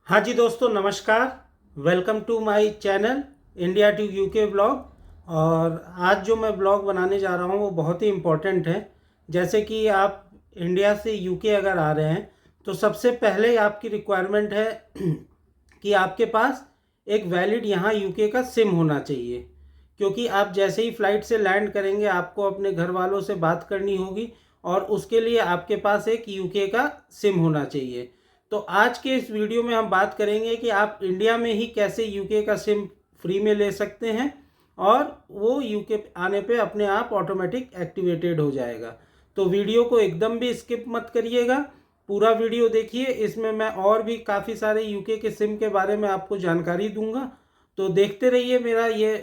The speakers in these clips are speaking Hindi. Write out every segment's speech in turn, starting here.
हाँ जी दोस्तों, नमस्कार। Welcome to my channel India to UK blog. और आज जो मैं ब्लॉग बनाने जा रहा हूँ वो बहुत ही इम्पोर्टेंट है। जैसे कि आप इंडिया से यूके अगर आ रहे हैं तो सबसे पहले आपकी रिक्वायरमेंट है कि आपके पास एक वैलिड यहाँ यूके का सिम होना चाहिए। क्योंकि आप जैसे ही फ़्लाइट से लैंड करेंगे आपको अपने घर वालों से बात करनी होगी और उसके लिए आपके पास एक यूके का सिम होना चाहिए। तो आज के इस वीडियो में हम बात करेंगे कि आप इंडिया में ही कैसे यूके का सिम फ्री में ले सकते हैं और वो यूके आने पे अपने आप ऑटोमेटिक एक्टिवेटेड हो जाएगा। तो वीडियो को एकदम भी स्किप मत करिएगा, पूरा वीडियो देखिए। इसमें मैं और भी काफ़ी सारे यूके के सिम के बारे में आपको जानकारी दूंगा। तो देखते रहिए मेरा ये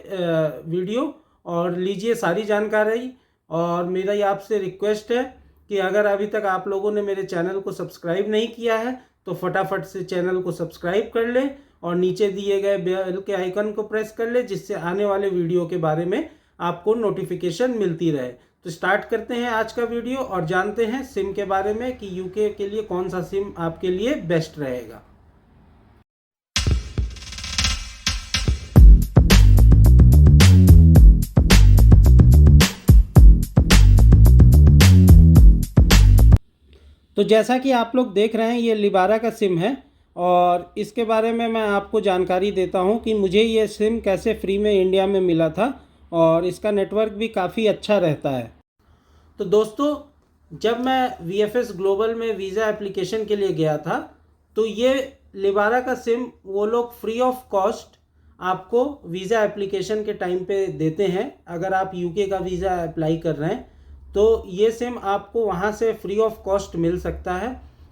वीडियो और लीजिए सारी जानकारी। और मेरा ये आपसे रिक्वेस्ट है कि अगर अभी तक आप लोगों ने मेरे चैनल को सब्सक्राइब नहीं किया है तो फटाफट से चैनल को सब्सक्राइब कर ले और नीचे दिए गए बेल के आइकन को प्रेस कर ले, जिससे आने वाले वीडियो के बारे में आपको नोटिफिकेशन मिलती रहे। तो स्टार्ट करते हैं आज का वीडियो और जानते हैं सिम के बारे में कि यूके के लिए कौन सा सिम आपके लिए बेस्ट रहेगा। तो जैसा कि आप लोग देख रहे हैं ये लिबारा का सिम है और इसके बारे में मैं आपको जानकारी देता हूं कि मुझे ये सिम कैसे फ्री में इंडिया में मिला था और इसका नेटवर्क भी काफ़ी अच्छा रहता है। तो दोस्तों, जब मैं वीएफएस ग्लोबल में वीज़ा एप्लीकेशन के लिए गया था तो ये लिबारा का सिम वो लोग फ्री ऑफ कॉस्ट आपको वीज़ा एप्लीकेशन के टाइम पे देते हैं। अगर आप यूके का वीज़ा अप्लाई कर रहे हैं तो ये सिम आपको वहाँ से फ्री ऑफ कॉस्ट मिल सकता है।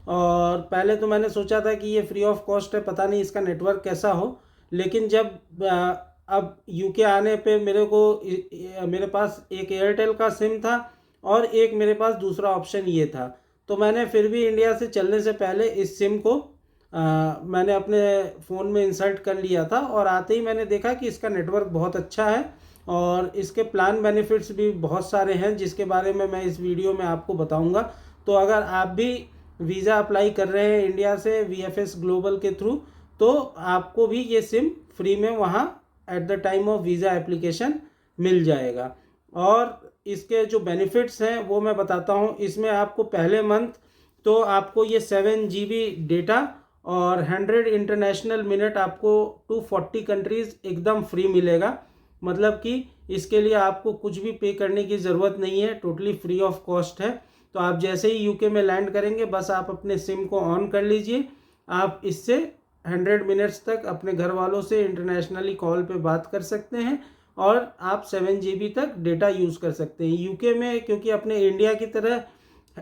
और पहले तो मैंने सोचा था कि ये फ्री ऑफ कॉस्ट है, पता नहीं इसका नेटवर्क कैसा हो। लेकिन जब अब यूके आने पे मेरे पास एक एयरटेल का सिम था और एक मेरे पास दूसरा ऑप्शन ये था। तो मैंने फिर भी इंडिया से चलने से पहले इस सिम को मैंने अपने फ़ोन में इंसर्ट कर लिया था और आते ही मैंने देखा कि इसका नेटवर्क बहुत अच्छा है और इसके प्लान बेनिफिट्स भी बहुत सारे हैं, जिसके बारे में मैं इस वीडियो में आपको बताऊंगा। तो अगर आप भी वीज़ा अप्लाई कर रहे हैं इंडिया से वीएफएस ग्लोबल के थ्रू तो आपको भी ये सिम फ्री में वहाँ at the time of visa application मिल जाएगा। और इसके जो बेनिफिट्स हैं वो मैं बताता हूँ। इसमें आपको पहले मंथ तो आपको ये 7 GB डेटा और 100 इंटरनेशनल मिनट आपको 240 कंट्रीज़ एकदम फ्री मिलेगा। मतलब कि इसके लिए आपको कुछ भी पे करने की ज़रूरत नहीं है, टोटली फ्री ऑफ कॉस्ट है। तो आप जैसे ही यूके में लैंड करेंगे बस आप अपने सिम को ऑन कर लीजिए। आप इससे 100 मिनट्स तक अपने घर वालों से इंटरनेशनली कॉल पे बात कर सकते हैं और आप 7 GB तक डेटा यूज़ कर सकते हैं यूके में। क्योंकि अपने इंडिया की तरह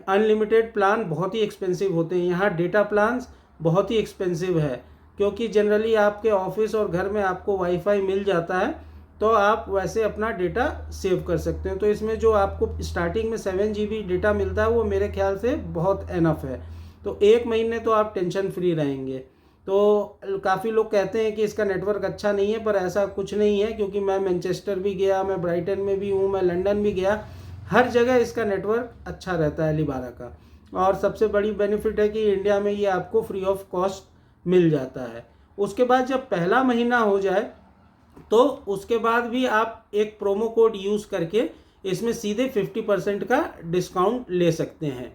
अनलिमिटेड प्लान बहुत ही एक्सपेंसिव होते हैं, यहाँ डेटा प्लान्स बहुत ही एक्सपेंसिव है। क्योंकि जनरली आपके ऑफिस और घर में आपको वाईफाई मिल जाता है तो आप वैसे अपना डेटा सेव कर सकते हैं। तो इसमें जो आपको स्टार्टिंग में 7 GB डेटा मिलता है वो मेरे ख्याल से बहुत एनफ है। तो एक महीने तो आप टेंशन फ्री रहेंगे। तो काफ़ी लोग कहते हैं कि इसका नेटवर्क अच्छा नहीं है, पर ऐसा कुछ नहीं है। क्योंकि मैं मैनचेस्टर भी गया, मैं ब्राइटन में भी हूँ, मैं लंदन भी गया, हर जगह इसका नेटवर्क अच्छा रहता है लिबारा का। और सबसे बड़ी बेनिफिट है कि इंडिया में ये आपको फ्री ऑफ कॉस्ट मिल जाता है। उसके बाद जब पहला महीना हो जाए तो उसके बाद भी आप एक प्रोमो कोड यूज़ करके इसमें सीधे 50% का डिस्काउंट ले सकते हैं।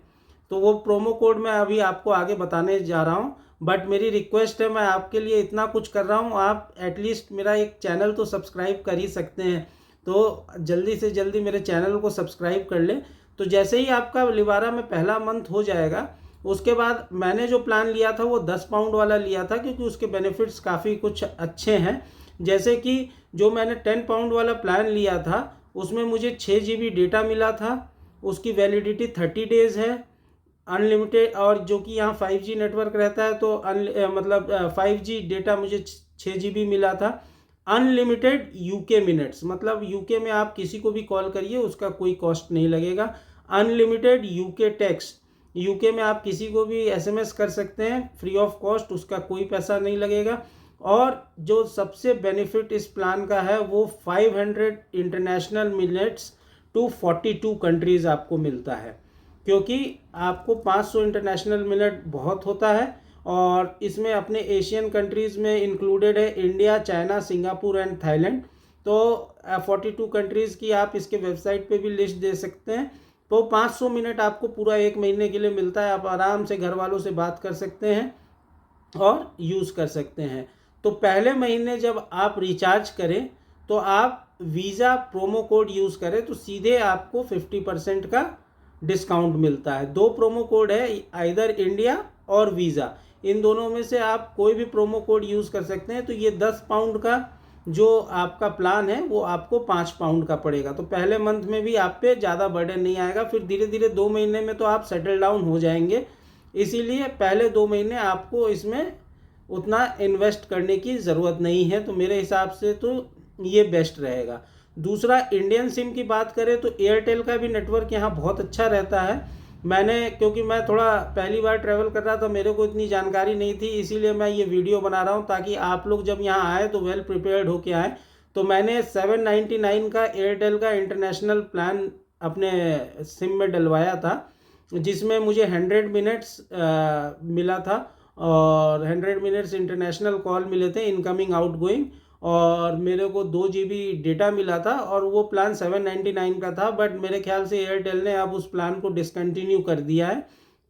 तो वो प्रोमो कोड मैं अभी आपको आगे बताने जा रहा हूँ। बट मेरी रिक्वेस्ट है, मैं आपके लिए इतना कुछ कर रहा हूँ, आप एटलीस्ट मेरा एक चैनल तो सब्सक्राइब कर ही सकते हैं। तो जल्दी से जल्दी मेरे चैनल को सब्सक्राइब कर लें। तो जैसे ही आपका लिबारा में पहला मंथ हो जाएगा उसके बाद मैंने जो प्लान लिया था वो 10 पाउंड वाला लिया था, क्योंकि उसके बेनिफिट्स काफ़ी कुछ अच्छे हैं। जैसे कि जो मैंने 10 पाउंड वाला प्लान लिया था उसमें मुझे 6 GB डेटा मिला था, उसकी वैलिडिटी 30 डेज़ है, अनलिमिटेड। और जो कि यहाँ 5G नेटवर्क रहता है तो 5G डेटा मुझे 6 GB मिला था। अनलिमिटेड यूके मिनट्स, मतलब यूके में आप किसी को भी कॉल करिए उसका कोई कॉस्ट नहीं लगेगा। अनलिमिटेड यूके टेक्स्ट, यूके में आप किसी को भी एसएमएस कर सकते हैं फ्री ऑफ कॉस्ट, उसका कोई पैसा नहीं लगेगा। और जो सबसे बेनिफिट इस प्लान का है वो 500 इंटरनेशनल मिनट्स टू 42 कंट्रीज़ आपको मिलता है। क्योंकि आपको 500 इंटरनेशनल मिनट बहुत होता है और इसमें अपने एशियन कंट्रीज़ में इंक्लूडेड है India, China, Singapore and Thailand. तो 42 कंट्रीज़ की आप इसके वेबसाइट पे भी लिस्ट दे सकते हैं। तो 500 मिनट आपको पूरा 1 महीने के लिए मिलता है। आप आराम से घर वालों से बात कर सकते हैं और यूज़ कर सकते हैं। तो पहले महीने जब आप रिचार्ज करें तो आप वीज़ा प्रोमो कोड यूज़ करें तो सीधे आपको 50% का डिस्काउंट मिलता है। 2 प्रोमो कोड है, आइदर इंडिया और वीज़ा, इन दोनों में से आप कोई भी प्रोमो कोड यूज़ कर सकते हैं। तो ये 10 पाउंड का जो आपका प्लान है वो आपको 5 पाउंड का पड़ेगा। तो पहले मंथ में भी आप पे ज़्यादा बर्डन नहीं आएगा, फिर धीरे धीरे 2 महीने में तो आप सेटल डाउन हो जाएंगे। इसीलिए पहले 2 महीने आपको इसमें उतना इन्वेस्ट करने की ज़रूरत नहीं है। तो मेरे हिसाब से तो ये बेस्ट रहेगा। दूसरा, इंडियन सिम की बात करें तो एयरटेल का भी नेटवर्क यहाँ बहुत अच्छा रहता है। क्योंकि मैं थोड़ा पहली बार ट्रैवल कर रहा था, मेरे को इतनी जानकारी नहीं थी, इसीलिए मैं ये वीडियो बना रहा हूँ ताकि आप लोग जब यहाँ आए तो वेल प्रिपेयर्ड होके आए। तो मैंने 799 का एयरटेल का इंटरनेशनल प्लान अपने सिम में डलवाया था, जिसमें मुझे 100 मिनट्स मिला था और 100 मिनट्स इंटरनेशनल कॉल मिले थे, इनकमिंग आउटगोइंग, और मेरे को 2 GB डेटा मिला था। और वो प्लान 799 का था, बट मेरे ख्याल से एयरटेल ने अब उस प्लान को डिसकंटिन्यू कर दिया है।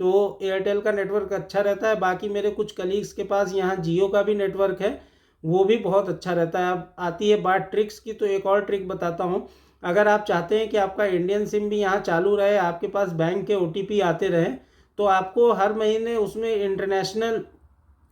तो एयरटेल का नेटवर्क अच्छा रहता है। बाकी मेरे कुछ कलीग्स के पास यहाँ जियो का भी नेटवर्क है, वो भी बहुत अच्छा रहता है। अब आती है बात ट्रिक्स की, तो एक और ट्रिक बताता हूँ। अगर आप चाहते हैं कि आपका इंडियन सिम भी यहाँ चालू रहे, आपके पास बैंक के OTP आते रहें, तो आपको हर महीने उसमें इंटरनेशनल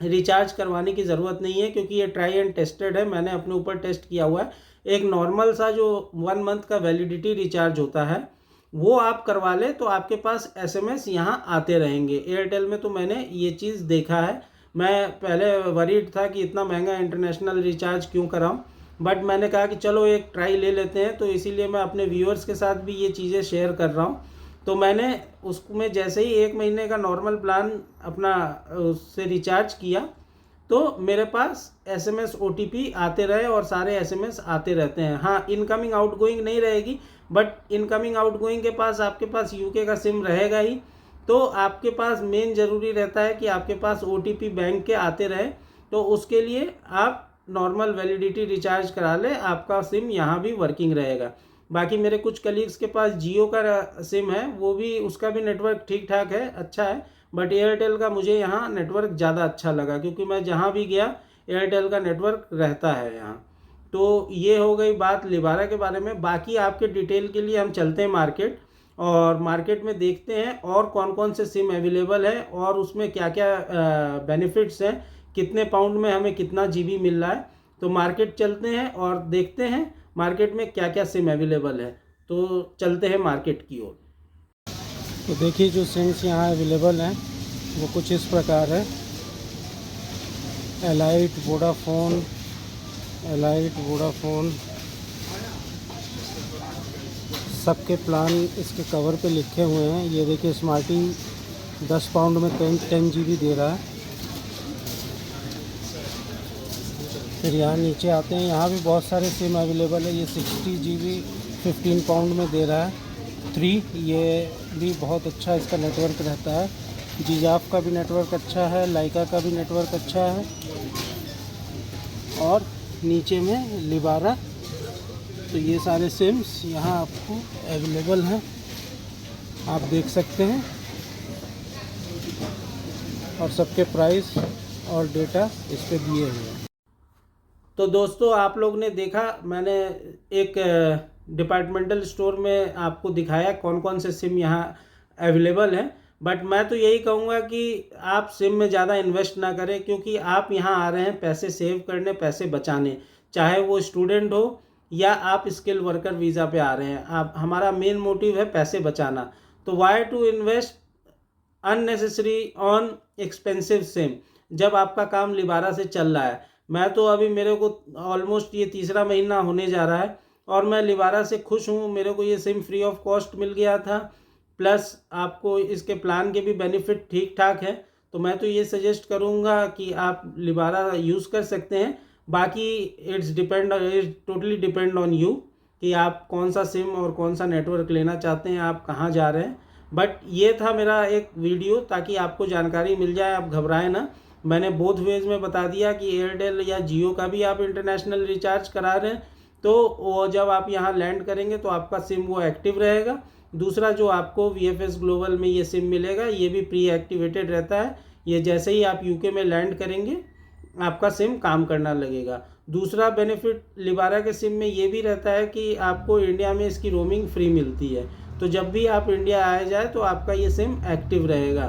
रिचार्ज करवाने की ज़रूरत नहीं है, क्योंकि ये ट्राई एंड टेस्टेड है, मैंने अपने ऊपर टेस्ट किया हुआ है। एक नॉर्मल सा जो 1 मंथ का वैलिडिटी रिचार्ज होता है वो आप करवा लें तो आपके पास SMS यहाँ आते रहेंगे। एयरटेल में तो मैंने ये चीज़ देखा है। मैं पहले वरीड था कि इतना महंगा इंटरनेशनल रिचार्ज क्यों कराऊं, बट मैंने कहा कि चलो एक ट्राई ले लेते हैं, तो इसीलिए मैं अपने व्यूअर्स के साथ भी ये चीज़ें शेयर कर रहा हूँ। तो मैंने उसमें जैसे ही 1 महीने का नॉर्मल प्लान अपना उससे रिचार्ज किया, तो मेरे पास SMS OTP आते रहे और सारे SMS आते रहते हैं। हाँ, इनकमिंग आउटगोइंग नहीं रहेगी, बट इनकमिंग आउटगोइंग के पास आपके पास UK का सिम रहेगा ही। तो आपके पास मेन ज़रूरी रहता है कि आपके पास OTP बैंक के आते रहे, तो उसके लिए आप नॉर्मल वैलिडिटी रिचार्ज करा लें, आपका सिम यहाँ भी वर्किंग रहेगा। बाकी मेरे कुछ कलीग्स के पास जियो का सिम है, वो भी उसका भी नेटवर्क ठीक ठाक है, अच्छा है, बट एयरटेल का मुझे यहाँ नेटवर्क ज़्यादा अच्छा लगा, क्योंकि मैं जहाँ भी गया एयरटेल का नेटवर्क रहता है यहाँ। तो ये हो गई बात लिबारा के बारे में। बाकी आपके डिटेल के लिए हम चलते हैं मार्केट, और मार्केट में देखते हैं और कौन कौन से सिम अवेलेबल है और उसमें क्या क्या बेनिफिट्स हैं, कितने पाउंड में हमें कितना GB मिल रहा है। तो मार्केट चलते हैं और देखते हैं मार्केट में क्या क्या सिम अवेलेबल है। तो चलते हैं मार्केट की ओर। तो देखिए जो सिम्स यहाँ अवेलेबल हैं वो कुछ इस प्रकार है। एलाइट वोडाफोन सबके प्लान इसके कवर पे लिखे हुए हैं। ये देखिए स्मार्टी 10 पाउंड में 10 GB दे रहा है। फिर यहाँ नीचे आते हैं, यहाँ भी बहुत सारे सिम अवेलेबल है। ये 60 GB 15 पाउंड में दे रहा है 3, ये भी बहुत अच्छा इसका नेटवर्क रहता है। जिजाफ का भी नेटवर्क अच्छा है, लाइका का भी नेटवर्क अच्छा है, और नीचे में लिबारा। तो ये सारे सिम्स यहाँ आपको अवेलेबल हैं, आप देख सकते हैं, और सबके प्राइस और डेटा इस पे दिए हुए हैं। तो दोस्तों आप लोग ने देखा, मैंने एक डिपार्टमेंटल स्टोर में आपको दिखाया कौन कौन से सिम यहाँ अवेलेबल हैं। बट मैं तो यही कहूँगा कि आप सिम में ज़्यादा इन्वेस्ट ना करें, क्योंकि आप यहाँ आ रहे हैं पैसे सेव करने, पैसे बचाने, चाहे वो स्टूडेंट हो या आप स्किल वर्कर वीज़ा पे आ रहे हैं। आप, हमारा मेन मोटिव है पैसे बचाना। तो why to invest unnecessary on expensive sim जब आपका काम लिबारा से चल रहा है। मैं तो अभी, मेरे को ऑलमोस्ट ये 3रा महीना होने जा रहा है और मैं लिबारा से खुश हूँ। मेरे को ये सिम फ्री ऑफ कॉस्ट मिल गया था, प्लस आपको इसके प्लान के भी बेनिफिट ठीक ठाक है। तो मैं तो ये सजेस्ट करूँगा कि आप लिबारा यूज़ कर सकते हैं। बाकी it's totally depend on you कि आप कौन सा सिम और कौन सा नेटवर्क लेना चाहते हैं, आप कहाँ जा रहे हैं। बट ये था मेरा एक वीडियो ताकि आपको जानकारी मिल जाए, आप घबराएं ना। मैंने बोथ वेज में बता दिया कि एयरटेल या जियो का भी आप इंटरनेशनल रिचार्ज करा रहे हैं तो वो जब आप यहाँ लैंड करेंगे तो आपका सिम वो एक्टिव रहेगा। दूसरा जो आपको VFS ग्लोबल में ये सिम मिलेगा ये भी प्री एक्टिवेटेड रहता है। ये जैसे ही आप यूके में लैंड करेंगे आपका सिम काम करना लगेगा। दूसरा बेनिफिट लिबारा के सिम में ये भी रहता है कि आपको इंडिया में इसकी रोमिंग फ्री मिलती है, तो जब भी आप इंडिया आए जाए तो आपका ये सिम एक्टिव रहेगा।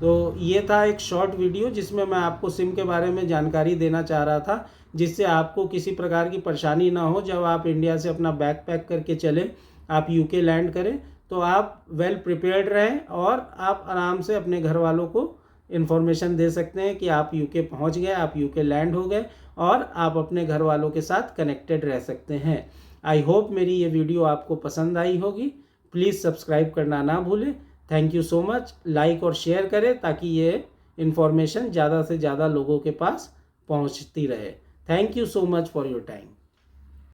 तो ये था एक शॉर्ट वीडियो जिसमें मैं आपको सिम के बारे में जानकारी देना चाह रहा था, जिससे आपको किसी प्रकार की परेशानी ना हो। जब आप इंडिया से अपना बैग पैक करके चलें, आप यूके लैंड करें, तो आप वेल प्रिपेयर्ड रहें और आप आराम से अपने घर वालों को इन्फॉर्मेशन दे सकते हैं कि आप यूके पहुंच गए, आप यूके लैंड हो गए और आप अपने घर वालों के साथ कनेक्टेड रह सकते हैं। आई होप मेरी ये वीडियो आपको पसंद आई होगी। प्लीज़ सब्सक्राइब करना ना भूलें। Thank you so much. Like और शेयर करें ताकि ये इन्फॉर्मेशन ज़्यादा से ज़्यादा लोगों के पास पहुंचती रहे। Thank you so much for your time.